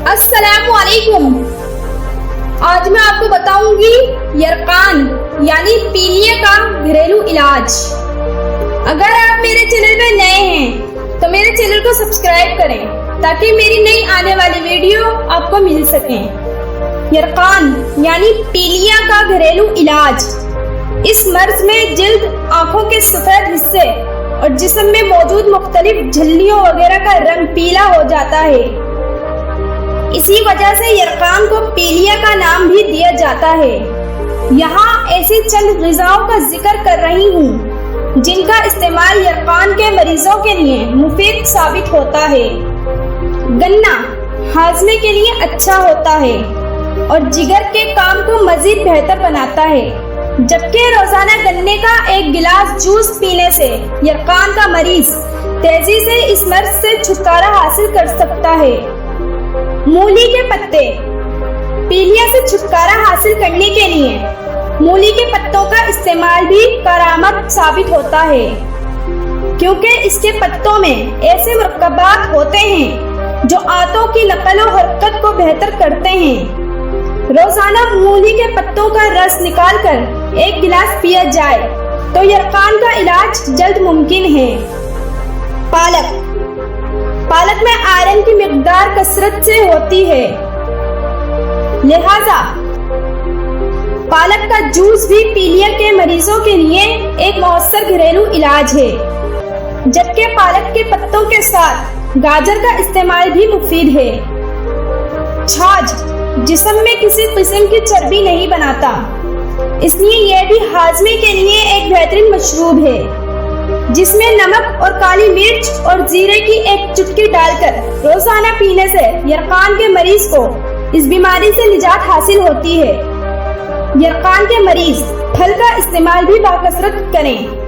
अस्सलामु अलैकुम। आज मैं आपको बताऊंगी यरकान यानी पीलिया का घरेलू इलाज। अगर आप मेरे चैनल में नए हैं तो मेरे चैनल को सब्सक्राइब करें ताकि मेरी नई आने वाली वीडियो आपको मिल सके। यरकान यानी पीलिया का घरेलू इलाज। इस मर्ज में जिल्द, आंखों के सफेद हिस्से और जिस्म में मौजूद मुख्तलिफ झिल्लियों वगैरह का रंग पीला हो जाता है। इसी वजह से यरकान को पीलिया का नाम भी दिया जाता है। यहाँ ऐसी चंद ग़िज़ाओं का जिक्र कर रही हूँ जिनका इस्तेमाल यरकान के मरीजों के लिए मुफीद साबित होता है। गन्ना हाजमे के लिए अच्छा होता है और जिगर के काम को मजीद बेहतर बनाता है, जबकि रोजाना गन्ने का एक गिलास जूस पीने से यरकान का मरीज तेजी से इस मर्ज से छुटकारा हासिल कर सकता है। मूली के पत्ते पीलिया से छुटकारा हासिल करने के लिए मूली के पत्तों का इस्तेमाल भी करामत साबित होता है, क्योंकि इसके पत्तों में ऐसे मुरक्कबात होते हैं जो आंतों की नकल और हरकत को बेहतर करते हैं। रोजाना मूली के पत्तों का रस निकालकर एक गिलास पिया जाए तो यरकान का इलाज जल्द मुमकिन है। पालक में आयरन की मिकदार कसरत से होती है, लिहाजा पालक का जूस भी पीलिया के मरीजों के लिए एक मौसर घरेलू इलाज है, जबकि पालक के पत्तों के साथ गाजर का इस्तेमाल भी मुफीद है। छाछ जिस्म में किसी किस्म की चर्बी नहीं बनाता, इसलिए यह भी हाजमे के लिए एक बेहतरीन मशरूब है, जिसमें नमक और काली मिर्च और जीरे की एक चुटकी डालकर रोजाना पीने से यरकान के मरीज को इस बीमारी से निजात हासिल होती है। यरकान के मरीज फल का इस्तेमाल भी बाकसरत करें।